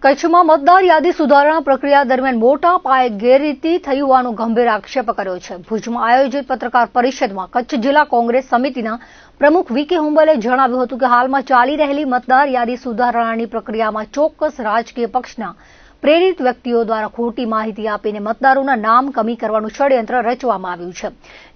કચ્છમાં મતદાર યાદી સુધારણા પ્રક્રિયા દરમિયાન મોટા પાયે ગેરરીતિ થઈ હોવાનો ગંભીર આક્ષેપ કર્યો છે। ભુજમાં આયોજિત પત્રકાર પરિષદમાં કચ્છ જિલ્લા કોંગ્રેસ સમિતિના પ્રમુખ વીકે હુંબલે જણાવ્યું હતું કે હાલમાં ચાલી રહેલી મતદાર યાદી સુધારણાની પ્રક્રિયામાં ચોક્કસ રાજકીય પક્ષના પ્રેરિત વ્યક્તિઓ દ્વારા ખોટી માહિતી આપીને મતદારોના નામ કમી કરવાનું ષડયંત્ર રચવામાં આવ્યું છે।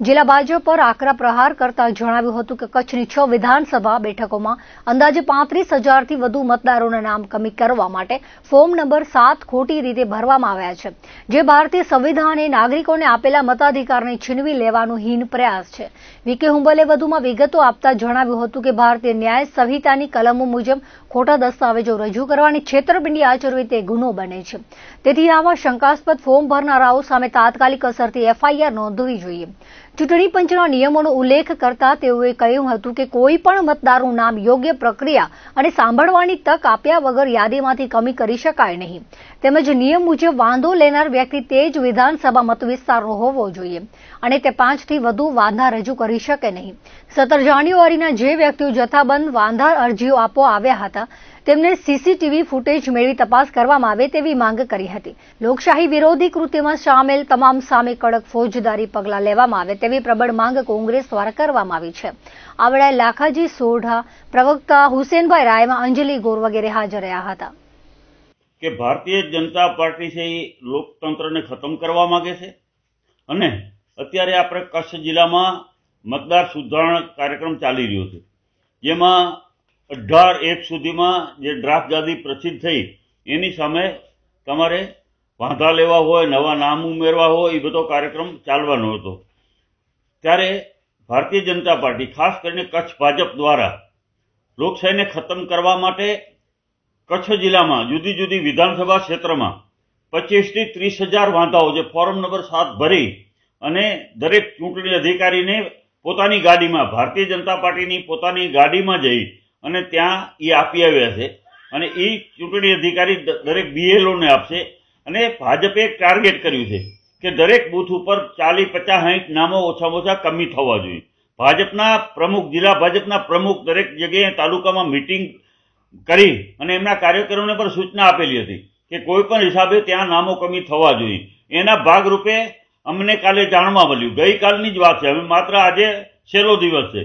જિલ્લા ભાજપ પર આકરા પ્રહાર કરતા જણાવ્યું હતું કે કચ્છની 6 વિધાનસભા બેઠકોમાં અંદાજે 35,000થી વધુ મતદારોના નામ કમી કરવા માટે ફોર્મ નંબર 7 ખોટી રીતે ભરવામાં આવ્યા છે, જે ભારતીય સંવિધાને નાગરિકોને આપેલા મતાધિકારને છીનવી લેવાનો હીન પ્રયાસ છે। વીકે હુંબલે વધુમાં વિગતો આપતા જણાવ્યું હતું કે ભારતીય ન્યાય સંહિતાની કલમો મુજબ ખોટા દસ્તાવેજો રજૂ કરવાની છેતરપિંડી આચરવી તે ગુનો બને છે। તેથી આવા શંકાસ્પદ ફોર્મ ભરનારાઓ સામે તાત્કાલિક અસરથી એફઆઈઆર નોંધવી જોઈએ। ચૂંટણી પંચના નિયમોનો ઉલ્લેખ કરતા તેઓએ કહ્યું હતું કે કોઈ પણ મતદારનું નામ યોગ્ય પ્રક્રિયા અને સાંભળવાની તક આપ્યા વગર યાદીમાંથી કમી કરી શકાય નહીં, તેમજ નિયમ મુજબ વાંધો લેનાર વ્યક્તિ તે જ વિધાનસભા મતવિસ્તારનો હોવો જોઈએ અને તે 5થી વધુ વાંધા રજૂ કરી શકે નહીં। 17 જાન્યુઆરીના જે વ્યક્તિઓ જથ્થાબંધ વાંધા અરજીઓ આપવા આવ્યા હતા તેમને સીસીટીવી ફૂટેજ મેળવી તપાસ કરવામાં આવે તેવી માંગ કરી હતી। લોકશાહી વિરોધી કૃત્યમાં સામેલ તમામ સામે કડક ફોજદારી પગલાં લેવામાં આવે તેવી પ્રબળ માંગ કોંગ્રેસ દ્વારા કરવામાં આવી છે। આ વેળાએ લાખાજી સોઢા, પ્રવક્તા હુસેનભાઈ રાયમાં, અંજલિ ગોર વગેરે હાજર રહ્યા હતા। કે ભારતીય જનતા પાર્ટી છે એ લોકતંત્રને ખતમ કરવા માંગે છે અને અત્યારે આપણે કચ્છ જિલ્લામાં મતદાર સુધારણા કાર્યક્રમ ચાલી રહ્યો છે, જેમાં 18/1 સુધીમાં જે ડ્રાફ્ટ યાદી પ્રસિદ્ધ થઈ એની સામે તમારે વાંધા લેવા હોય, નવા નામ ઉમેરવા હોય, એ બધો કાર્યક્રમ ચાલવાનો હતો। ત્યારે ભારતીય જનતા પાર્ટી ખાસ કરીને કચ્છ ભાજપ દ્વારા લોકશાહીને ખતમ કરવા માટે કચ્છ જિલ્લામાં જુદી જુદી વિધાનસભા ક્ષેત્રમાં 25થી 30,000 વાંધાઓ જે ફોર્મ નંબર 7 ભરી અને દરેક ચૂંટણી અધિકારીને પોતાની ગાડીમાં, ભારતીય જનતા પાર્ટીની પોતાની ગાડીમાં જઈ અને ત્યાં એ આપી આવ્યા છે અને એ ચૂંટણી અધિકારી દરેક બીએલઓને આપશે। અને ભાજપે એક ટાર્ગેટ કર્યું છે કે દરેક બૂથ ઉપર 40, 50, 60 નામો ઓછામાં ઓછા કમી થવા જોઈએ। ભાજપના પ્રમુખ, જિલ્લા ભાજપના પ્રમુખ દરેક જગ્યાએ તાલુકામાં મિટિંગ કરી અને એમના કાર્યકરોને પણ સૂચના આપેલી હતી કે કોઈ પણ હિસાબે ત્યાં નામો કમી થવા જોઈએ। એના ભાગરૂપે અમને કાલે જાણવા મળ્યું, ગઈકાલની જ વાત છે, હવે માત્ર આજે છેલ્લો દિવસ છે,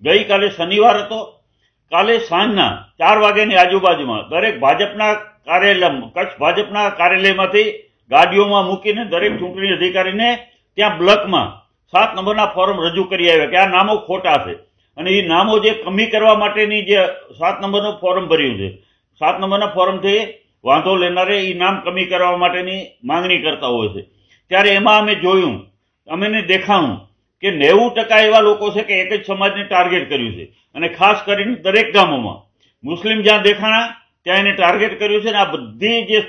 ગઈકાલે શનિવાર હતો, કાલે સાંજના 4 વાગ્યાની આજુબાજુમાં દરેક ભાજપના કાર્યાલયમાં, કચ્છ ભાજપના કાર્યાલયમાંથી ગાડીઓમાં મૂકીને દરેક ચૂંટણી અધિકારીને ત્યાં બ્લોકમાં 7 નંબરના ફોર્મ રજૂ કરી આવ્યા કે આ નામો ખોટા છે અને એ નામો જે કમી કરવા માટેની જે 7 નંબરનું ફોર્મ ભર્યું છે, 7 નંબરના ફોર્મથી વાંધો લેનારે એ નામ કમી કરવા માટેની માંગણી કરતા હોય છે। ત્યારે એમાં અમે જોયું, અમને દેખાણું કે 90% એવા લોકો છે કે એક જ સમાજને ટાર્ગેટ કર્યું છે અને ખાસ કરીને દરેક ગામોમાં મુસ્લિમ જ્યાં દેખાણા ત્યાં એને ટાર્ગેટ કર્યું છે। અને આ બધી જે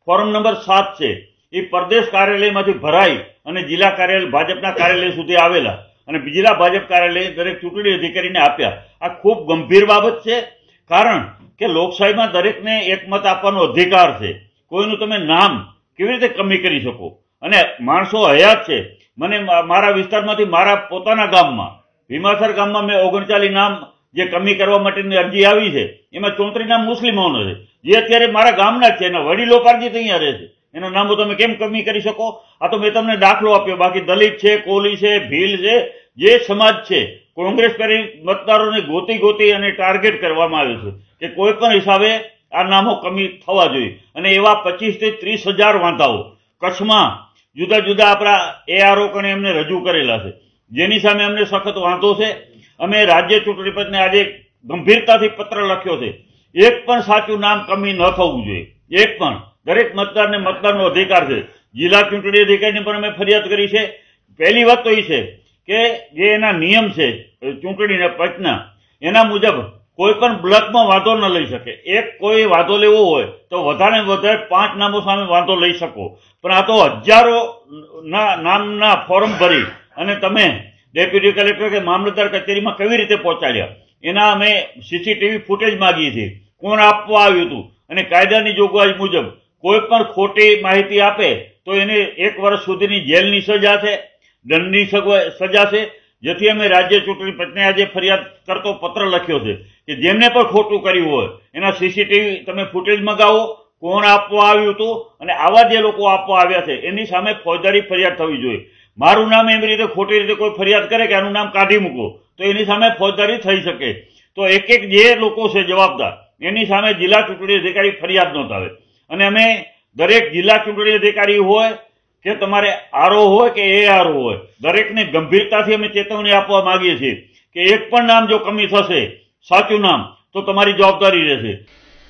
ફોર્મ નંબર 7 છે એ પ્રદેશ કાર્યાલયમાંથી ભરાઈ અને જિલ્લા કાર્યાલય, ભાજપના કાર્યાલય સુધી આવેલા અને જિલ્લા ભાજપ કાર્યાલય દરેક ચૂંટણી અધિકારીને આપ્યા। આ ખૂબ ગંભીર બાબત છે, કારણ કે લોકશાહીમાં દરેકને એકમત આપવાનો અધિકાર છે। કોઈનું તમે નામ કેવી રીતે કમી કરી શકો? અને માણસો હયાત છે। મને મારા વિસ્તારમાંથી મારા પોતાના ગામમાં, ભીમાસર ગામમાં મેં 39 નામ જે કમી કરવા માટેની અરજી આવી છે એમાં 34 નામ મુસ્લિમોનો છે, જે અત્યારે મારા ગામના જ છે, એના વડીલો પારજી અહીંયા રહે છે, એના નામો તમે કેમ કમી કરી શકો? આ તો મેં તમને દાખલો આપ્યો, બાકી દલિત છે, કોલી છે, ભીલ છે, જે સમાજ છે, કોંગ્રેસ કરી મતદારોને ગોતી અને ટાર્ગેટ કરવામાં આવે છે કે કોઈ પણ હિસાબે આ નામો કમી થવા જોઈએ। અને એવા 25થી 30,000 વાંધાઓ કચ્છમાં જુદા જુદા આપણા એઆરઓ કણે એમને રજૂ કરેલા છે, જેની સામે અમને સખત વાંધો છે। અમે રાજ્ય ચૂંટણી પંચને આજે ગંભીરતાથી પત્ર લખ્યો છે, એક પણ સાચું નામ કમી ન થવું જોઈએ, એક પણ। દરેક મતદારને મતદાનનો અધિકાર છે। જિલ્લા ચૂંટણી અધિકારીને પણ અમે ફરિયાદ કરી છે। પહેલી વાત તો એ છે કે જે એના નિયમ છે ચૂંટણીના પંચના, એના મુજબ કોઈ પણ બ્લોકમાં વાંધો ન લઈ શકે। એક કોઈ વાંધો લેવો હોય તો વધારે વધારે 5 નામો સામે વાંધો લઈ શકો, પણ આ તો હજારો નામના ફોર્મ ભરી અને તમે ડેપ્યુટી કલેક્ટર કે મામલતદાર કચેરીમાં કેવી રીતે પહોંચાડ્યા? એના અમે સીસીટીવી ફૂટેજ માગીએ છીએ, કોણ આપવા આવ્યું હતું, અને કાયદાની જોગવાઈ મુજબ કોઈ પણ ખોટી માહિતી આપે તો એને 1 વર્ષ સુધીની જેલની સજા છે, દંડની સજા છે। જેથી અમે રાજ્ય ચૂંટણી પંચને આજે ફરિયાદ કરતો પત્ર લખ્યો છે કે જેમને પણ ખોટું કર્યું હોય એના સીસીટીવી તમે ફૂટેજ મંગાવો કોણ આપવા આવ્યું હતું અને આવા જે લોકો આપવા આવ્યા છે એની સામે ફોજદારી ફરિયાદ થવી જોઈએ. મારું નામ એવી રીતે ખોટી રીતે કોઈ ફરિયાદ કરે કે આનું નામ કાઢી મૂકો તો એની સામે ફોજદારી થઈ શકે. તો એક એક જે લોકો છે જવાબદાર એની સામે જિલ્લા ચૂંટણી અધિકારી ફરિયાદ નોંધાવે અને અમે દરેક જિલ્લા ચૂંટણી અધિકારી હોય કે તમારે આરઓ હોય કે એઆરઓ હોય દરેકને ગંભીરતાથી અમે ચેતવણી આપવા માંગીએ છીએ કે એક પણ નામ જો કમી થશે સાચું નામ તો તમારી જવાબદારી રહેશે.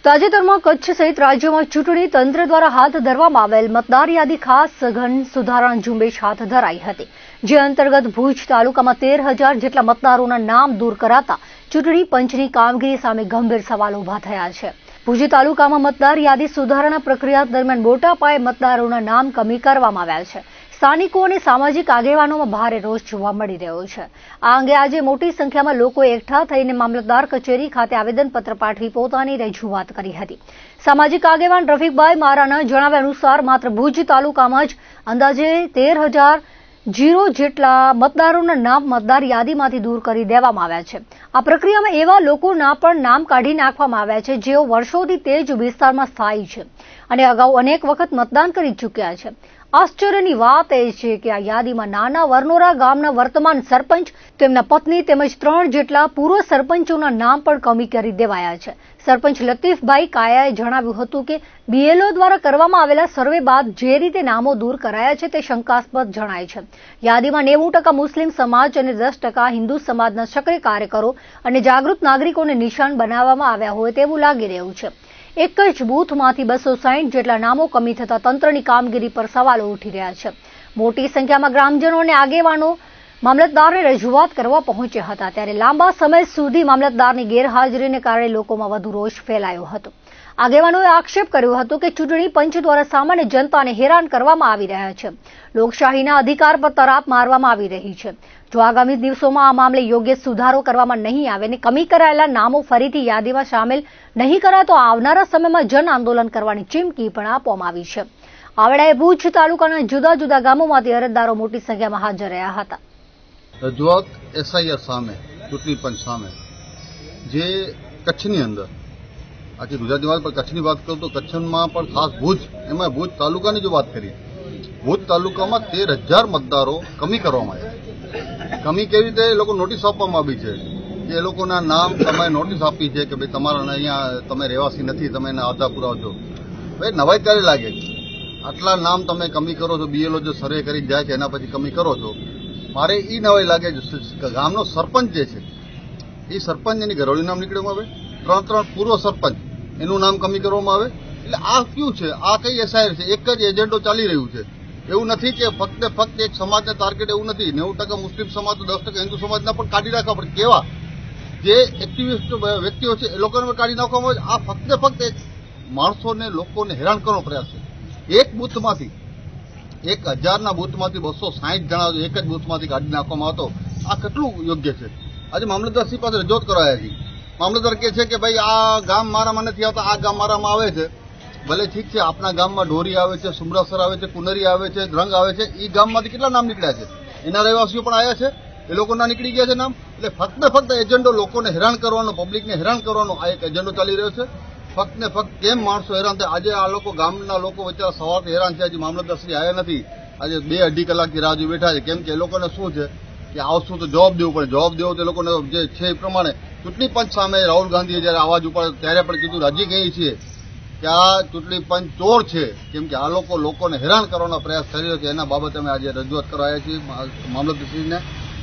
તાજેતરમાં કચ્છ સહિત રાજ્યમાં ચૂંટણી તંત્ર દ્વારા હાથ ધરવામાં આવેલ મતદાર યાદી ખાસ સઘન સુધારણા ઝુંબેશ હાથ ધરાઈ હતી, જે અંતર્ગત ભુજ તાલુકામાં 13,000 જેટલા મતદારોના નામ દૂર કરાતા ચૂંટણી પંચની કામગીરી સામે ગંભીર સવાલો ઉભા થયા છે. ભુજ તાલુકામાં મતદાર યાદી સુધારણા પ્રક્રિયા દરમિયાન મોટા પાયે મતદારોના નામ કમી કરવામાં આવ્યા છે. સ્થાનિકો અને સામાજિક આગેવાનોમાં ભારે રોષ જોવા મળી રહ્યો છે. આ અંગે આજે મોટી સંખ્યામાં લોકોએ એકઠા થઈને મામલતદાર કચેરી ખાતે આવેદનપત્ર પાઠવી પોતાની રજૂઆત કરી હતી. સામાજિક આગેવાન રફીકભાઈ મારાના જણાવ્યા અનુસાર માત્ર ભુજ તાલુકામાં જ અંદાજે 13,000 જેટલા મતદારોના નામ મતદાર યાદીમાંથી દૂર કરી દેવામાં આવ્યા છે. આ પ્રક્રિયામાં એવા લોકોના પણ નામ કાઢી નાખવામાં આવ્યા છે જેઓ વર્ષોથી તે જ વિસ્તારમાં સ્થાયી છે અને અગાઉ અનેક વખત મતદાન કરી ચૂક્યા છે. આશ્ચર્યની વાત એ છે કે આ યાદીમાં નાના વરનોરા ગામના વર્તમાન સરપંચ, તેમના પત્ની તેમજ 3 જેટલા પૂર્વ સરપંચોના નામ પણ કમી કરી દેવાયા છે. સરપંચ લતીફભાઈ કાયાએ જણાવ્યું હતું કે બીએલઓ દ્વારા કરવામાં આવેલા સર્વે બાદ જે રીતે નામો દૂર કરાયા છે તે શંકાસ્પદ જણાય છે. યાદીમાં 90% મુસ્લિમ સમાજ અને 10% હિન્દુ સમાજના સક્રિય કાર્યકરો અને જાગૃત નાગરિકોને નિશાન બનાવવામાં આવ્યા હોય તેવું લાગી રહ્યું છે. એક જ બૂથમાંથી 260 જેટલા નામો કમી થતા તંત્રની કામગીરી પર સવાલો ઉઠી રહ્યા છે. મોટી સંખ્યામાં ગ્રામજનો અને આગેવાનો મામલતદારને રજૂઆત કરવા પહોંચ્યા હતા, ત્યારે લાંબા સમય સુધી મામલતદારની ગેરહાજરીને કારણે લોકોમાં વધુ રોષ ફેલાયો હતો. આગેવાનોએ આક્ષેપ કર્યો હતો કે ચૂંટણી પંચ દ્વારા સામાન્ય જનતાને હેરાન કરવામાં આવી રહ્યા છે. લોકશાહીના અધિકાર પર તરાપ મારવામાં આવી રહી છે. જો આગામી દિવસોમાં આ મામલે યોગ્ય સુધારો કરવામાં નહીં આવે અને કમી કરાયેલા નામો ફરીથી યાદીમાં સામેલ નહીં કરાય તો આવનારા સમયમાં જન આંદોલન કરવાની ચીમકી પણ આપવામાં આવી છે. આ વેળાએ ભુજ તાલુકાના જુદા જુદા ગામોમાંથી અરજદારો મોટી સંખ્યામાં હાજર રહ્યા હતા. રજૂઆત એસઆઈઆર સામે, ચૂંટણી પંચ સામે, જે કચ્છની અંદર આખી ગુજરાતની વાત પર કચ્છની વાત કરું તો કચ્છમાં પણ ખાસ ભુજ, એમાં ભુજ તાલુકાની જો વાત કરીએ, ભુજ તાલુકામાં 13,000 મતદારો કમી કરવામાં આવ્યા. કમી કેવી રીતે? એ લોકો નોટિસ આપવામાં આવી છે કે એ લોકોના નામ તમે નોટિસ આપી છે કે ભાઈ તમારા અહીંયા તમે રહેવાસી નથી, તમે એના આધાર પુરાવો. ભાઈ નવાઈ ત્યારે લાગે, આટલા નામ તમે કમી કરો છો, બીએલઓ જો સર્વે કરી જાય છે એના પછી કમી કરો છો. મારે એ નવાઈ લાગે ગામનો સરપંચ જે છે એ સરપંચ એની ઘરોળીનું નામ નીકળવામાં આવે, 3 પૂર્વ સરપંચ એનું નામ કમી કરવામાં આવે. એટલે આ કયું છે? આ કઈ એસઆઈઆર છે? એક જ એજન્ડો ચાલી રહ્યું છે. એવું નથી કે ફક્ત એક સમાજને ટાર્ગેટ, એવું નથી. 90% મુસ્લિમ સમાજ, 10% હિન્દુ સમાજના પણ કાઢી નાખવા પડે. કેવા જે એક્ટિવિસ્ટ વ્યક્તિઓ છે એ લોકોને પણ કાઢી નાખવામાં આવે. આ ફક્ત એક માણસોને, લોકોને હેરાન કરવાનો પ્રયાસ છે. એક બૂથમાંથી 1,000ના બૂથમાંથી 260 જણા એક જ બૂથમાંથી કાઢી નાખવામાં આવતો. આ કેટલું યોગ્ય છે? આજે મામલતદારશ્રી પાસે રજૂઆત કરાયા છે. મામલતદાર કહે છે કે ભાઈ આ ગામ મારામાં નથી આવતા, આ ગામ મારામાં આવે છે. ભલે ઠીક છે, આપણા ગામમાં ઢોરી આવે છે, સુમરાસર આવે છે, કુનરી આવે છે, દ્રંગ આવે છે. એ ગામમાંથી કેટલા નામ નીકળ્યા છે? એના રહેવાસીઓ પણ આવ્યા છે, એ લોકોના નીકળી ગયા છે નામ. એટલે ફક્ત એજન્ડો લોકોને હેરાન કરવાનો, પબ્લિકને હેરાન કરવાનો આ એક એજન્ડો ચાલી રહ્યો છે. ફક્ત કેમ માણસો હેરાન થાય? આજે આ લોકો, ગામના લોકો વચ્ચે સવારથી હેરાન છે. આજે મામલતદારશ્રી આવ્યા નથી. આજે 2-2.5 કલાકથી રાહ જોઈ બેઠા છે. કેમ કે એ લોકોને શું છે કે આવશું તો જવાબ દેવું પડે. જવાબ દેવો તો એ લોકોને જે છે એ પ્રમાણે ચૂંટણી પંચ સામે રાહુલ ગાંધીએ જયારે અવાજ ઉપાડ્યો ત્યારે પણ કીધું, હજી કહીએ છીએ કે આ ચૂંટણી પંચ ચોર છે. કેમ કે આ લોકોને હેરાન કરવાનો પ્રયાસ કરી રહ્યો છે. એના બાબતે અમે આજે રજૂઆત કરવા આવ્યા છીએ મામલતદારશ્રીને.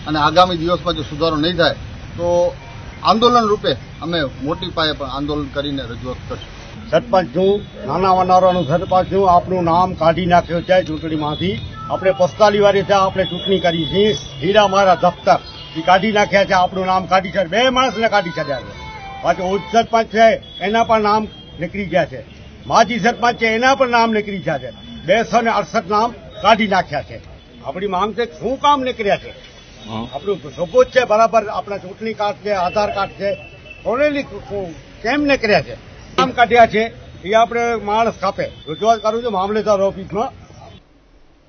અને આગામી દિવસમાં જો સુધારો નહીં થાય તો આંદોલન રૂપે અમે મોટી પાયે પણ આંદોલન કરીને રજૂઆત કરશું. સરપંચ છું, નાના વનારાનું સરપંચ છું. આપણું નામ કાઢી નાખ્યું છે ચૂંટણીમાંથી. આપણે 45 વારે ત્યાં આપણે ચૂંટણી કરી છે. હીરા મારા દફતર એ કાઢી નાખ્યા છે. આપણું નામ કાઢી છે. 2 માણસને કાઢી છડ્યા છે. પાછું ઉચ્ચ સરપંચ છે એના પણ નામ નીકળી ગયા છે. માજી સરપંચ છે એના પણ નામ નીકળી ગયા છે. 268 નામ કાઢી નાખ્યા છે. આપણી માંગ છે શું કામ નીકળ્યા છે? આપણું સબૂત છે બરાબર, આપણા ચૂંટણી કાર્ડ છે, આધાર કાર્ડ છે, ઓરેલી કેમ નીકળ્યા છે? નામ કાઢ્યા છે એ આપણે માણસ કાપે. રજૂઆત કરું છું મામલેદાર ઓફિસમાં.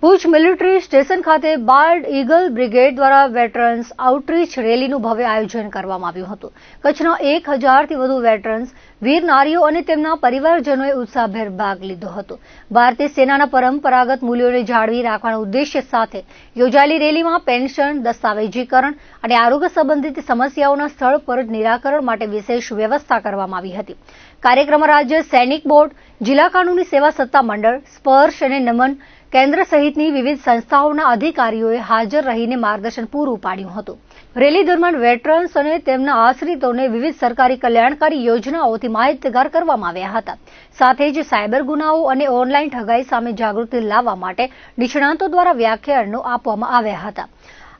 ભુજ મિલિટરી સ્ટેશન ખાતે બાલ્ડ ઈગલ બ્રિગેડ દ્વારા વેટરન્સ આઉટરીચ રેલીનું ભવ્ય આયોજન કરવામાં આવ્યું હતું. કચ્છના 1000થી વધુ વેટરન્સ વીર નારીઓ અને તેમના પરિવારજનોએ ઉત્સાહભેર ભાગ લીધો હતો. ભારતીય સેનાના પરંપરાગત મૂલ્યોને જાળવી રાખવાના ઉદ્દેશ્ય સાથે યોજાયેલી રેલીમાં પેન્શન, દસ્તાવેજીકરણ અને આરોગ્ય સંબંધિત સમસ્યાઓના સ્થળ પર જ નિરાકરણ માટે વિશેષ વ્યવસ્થા કરવામાં આવી હતી. કાર્યક્રમમાં રાજ્ય સૈનિક બોર્ડ, જિલ્લા કાનૂની સેવા સત્તા મંડળ, સ્પર્શ અને નમન કેન્દ્ર સહિતની વિવિધ સંસ્થાઓના અધિકારીઓએ હાજર રહીને માર્ગદર્શન પૂરું પાડ્યું હતું. રેલી દરમિયાન વેટરન્સ અને તેમના આશ્રિતોને વિવિધ સરકારી કલ્યાણકારી યોજનાઓથી માહિતગાર કરવામાં આવ્યા હતા. સાથે જ સાયબર ગુનાઓ અને ઓનલાઈન ઠગાઈ સામે જાગૃતિ લાવવા માટે નિષ્ણાતો દ્વારા વ્યાખ્યાનો આપવામાં આવ્યા હતા.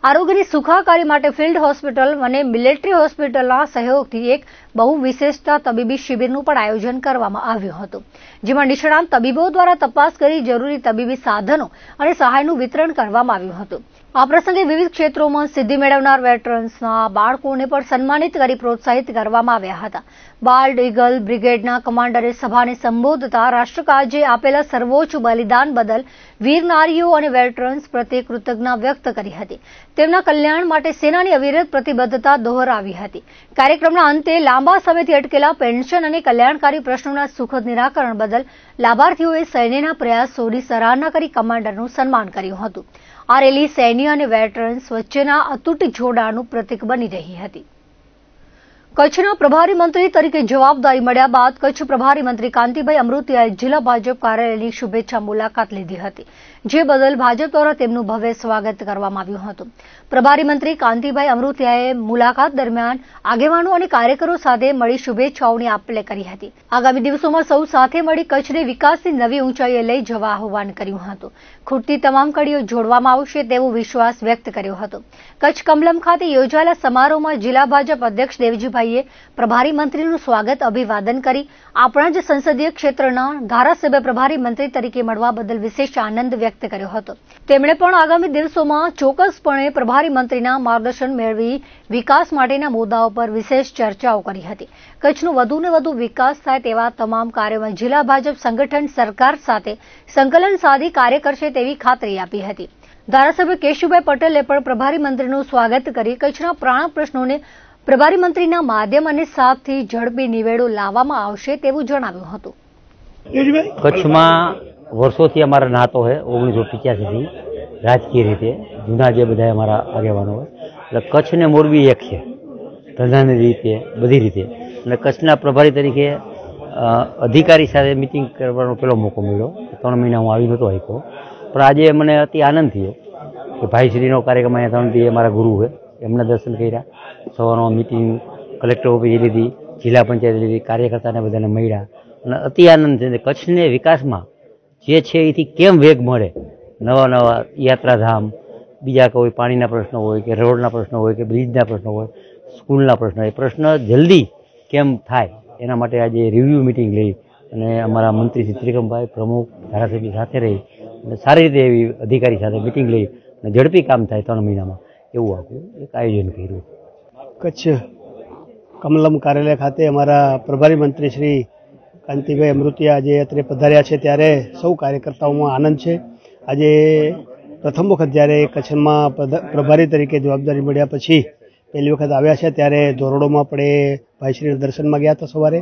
આરોગ્યની સુખાકારી માટે ફિલ્ડ હોસ્પિટલ અને મિલિટરી હોસ્પિટલના સહયોગથી એક બહુ વિશેષતા તબીબી શિબિરનું પણ આયોજન કરવામાં આવ્યું હતું, જેમાં નિષ્ણાત તબીબો દ્વારા તપાસ કરી જરૂરી તબીબી સાધનો અને સહાયનું વિતરણ કરવામાં આવ્યું હતું. આ પ્રસંગે વિવિધ ક્ષેત્રોમાં સિદ્ધિ મેળવનાર વેટરન્સના બાળકોને પણ સન્માનિત કરી પ્રોત્સાહિત કરવામાં આવ્યા હતા. બાલ્ડ ઈગલ બ્રિગેડના કમાન્ડરે સભાને સંબોધતા રાષ્ટ્રકાજે આપેલા સર્વોચ્ચ બલિદાન બદલ વીર નારીઓ અને વેટરન્સ પ્રત્યે કૃતજ્ઞતા વ્યક્ત કરી હતી. તેમના કલ્યાણ માટે સેનાની અવિરત પ્રતિબદ્ધતા દોહરાવી હતી. કાર્યક્રમના અંતે લાંબા સમયથી અટકેલા પેન્શન અને કલ્યાણકારી પ્રશ્નોના સુખદ નિરાકરણ બદલ લાભાર્થીઓએ સૈન્યના પ્રયાસોની સરાહના કરી કમાન્ડરનું સન્માન કર્યું હતું. આ રેલી સૈન્ય અને વેટરન્સ વચ્ચેના અતૂટ જોડાણનું પ્રતીક બની રહી હતી. કચ્છના પ્રભારી મંત્રી તરીકે જવાબદારી મળ્યા બાદ કચ્છ પ્રભારી મંત્રી કાંતિભાઈ અમૃતિયાએ જિલ્લા ભાજપ કાર્યાલયની શુભેચ્છા મુલાકાત લીધી હતી, જે બદલ ભાજપ દ્વારા તેમનું ભવ્ય સ્વાગત કરવામાં આવ્યું હતું. પ્રભારી મંત્રી કાંતિભાઈ અમૃતિયાએ મુલાકાત દરમિયાન આગેવાનો અને કાર્યકરો સાથે મળી શુભેચ્છાઓની આપ-લે કરી હતી. આગામી દિવસોમાં સૌ સાથે મળી કચ્છને વિકાસની નવી ઊંચાઈએ લઈ જવા આહ્વાન કર્યું હતું. ખૂટતી તમામ કડીઓ જોડવામાં આવશે તેવો વિશ્વાસ વ્યક્ત કર્યો હતો. કચ્છ કમલમ ખાતે યોજાયેલા સમારોહમાં જિલ્લા ભાજપ અધ્યક્ષ દેવજીભાઈએ પ્રભારી મંત્રીનું સ્વાગત અભિવાદન કરી આપણા જ સંસદીય ક્ષેત્રના ધારાસભ્ય પ્રભારી મંત્રી તરીકે મળવા બદલ વિશેષ આનંદ વ્યક્ત કર્યો હતો. તેમણે પણ આગામી દિવસોમાં ચોક્કસપણે પ્રભારી મંત્રીના માર્ગદર્શન મેળવી વિકાસ માટેના મુદ્દાઓ પર વિશેષ ચર્ચાઓ કરી હતી. કચ્છનો વધુને વધુ વિકાસ થાય તેવા તમામ કાર્યોમાં જિલ્લા ભાજપ સંગઠન સરકાર સાથે સંકલન સાધી કાર્ય કરશે તેવી ખાતરી આપી હતી. ધારાસભ્ય કેશુભાઈ પટેલે પણ પ્રભારી મંત્રીનું સ્વાગત કરી કચ્છના પ્રાણ પ્રશ્નોને પ્રભારી મંત્રીના માધ્યમ અને સાથથી ઝડપી નિવેડો લાવવામાં આવશે તેવું જણાવ્યું હતું. કચ્છમાં વર્ષોથી અમારા નાતો હોય 1985થી રાજકીય રીતે જૂના જે બધા અમારા આગેવાનો હોય એટલે કચ્છ ને મોરબી એક છે, ધંધાની રીતે બધી રીતે. અને કચ્છના પ્રભારી તરીકે અધિકારી સાથે મિટિંગ કરવાનો પેલો મોકો મળ્યો. 3 મહિના હું આવી નહોતો શક્યો, પણ આજે મને અતિ આનંદ થયો કે ભાઈશ્રીનો કાર્યક્રમ અહીંયા 3 દી અમારા ગુરુ હોય એમના દર્શન કર્યા. સવારમાં મિટિંગ કલેક્ટર ઓફિસે લીધી, જિલ્લા પંચાયત લીધી, કાર્યકર્તાને બધાને મળ્યા અને અતિ આનંદ છે. કચ્છને વિકાસમાં જે છે એથી કેમ વેગ મળે, નવા નવા યાત્રાધામ, બીજા કોઈ પાણીના પ્રશ્નો હોય કે રોડના પ્રશ્નો હોય કે બ્રિજના પ્રશ્નો હોય, સ્કૂલના પ્રશ્નો, એ પ્રશ્ન જલ્દી કેમ થાય એના માટે આજે રિવ્યુ મિટિંગ લઈ અને અમારા મંત્રી શ્રી ત્રિકમભાઈ પ્રમુખ ધારાસભ્ય સાથે રહી અને સારી રીતે એવી અધિકારી સાથે મિટિંગ લઈ અને ઝડપી કામ થાય 3 મહિનામાં એવું આખું એક આયોજન કર્યું. કચ્છ કમલમ કાર્યાલય ખાતે અમારા પ્રભારી મંત્રી શ્રી કાંતિભાઈ અમૃતિયા આજે અત્રે પધાર્યા છે ત્યારે સૌ કાર્યકર્તાઓમાં આનંદ છે. આજે પ્રથમ વખત જ્યારે કચ્છમાં પ્રભારી તરીકે જવાબદારી મળ્યા પછી પહેલી વખત આવ્યા છે ત્યારે ધોરડોમાં પણ એ ભાઈશ્રીના દર્શનમાં ગયા હતા સવારે.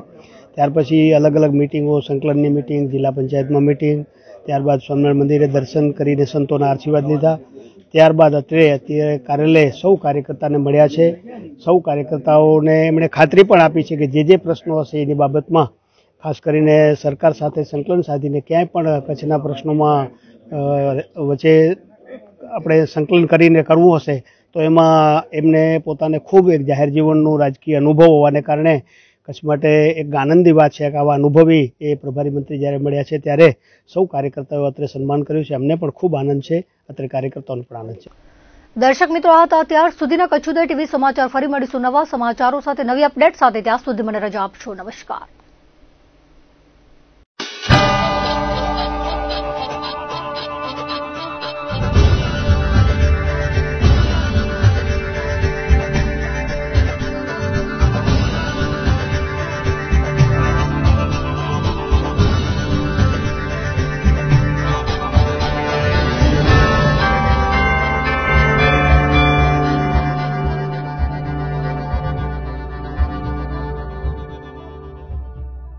ત્યાર પછી અલગ અલગ મિટિંગો, સંકલનની મિટિંગ, જિલ્લા પંચાયતમાં મિટિંગ, ત્યારબાદ સ્વામિનારાયણ મંદિરે દર્શન કરીને સંતોના આશીર્વાદ લીધા. ત્યારબાદ અત્યારે કાર્યાલય સૌ કાર્યકર્તાને મળ્યા છે. સૌ કાર્યકર્તાઓને એમણે ખાતરી પણ આપી છે કે જે પ્રશ્નો હશે એની બાબતમાં ખાસ કરીને સરકાર સાથે સંકલન સાધીને ક્યાંય પણ કચ્છના પ્રશ્નોમાં વચ્ચે આપણે સંકલન કરીને કરવું હશે તો એમાં એમને પોતાને ખૂબ એક જાહેર જીવનનું રાજકીય અનુભવ હોવાને કારણે કચ્છ માટે એક આનંદની વાત છે કે આવા અનુભવી એ પ્રભારી મંત્રી જ્યારે મળ્યા છે ત્યારે સૌ કાર્યકર્તાઓએ અત્રે સન્માન કર્યું છે. અમને પણ ખૂબ આનંદ છે, અત્રે કાર્યકર્તાઓને પણ આનંદ છે. દર્શક મિત્રો, આ હતા અત્યાર સુધીના કચ્છ ઉદય ટીવી સમાચાર. ફરી મળીશું નવા સમાચારો સાથે, નવી અપડેટ સાથે. ત્યાં સુધી મને રજા આપશો. નમસ્કાર.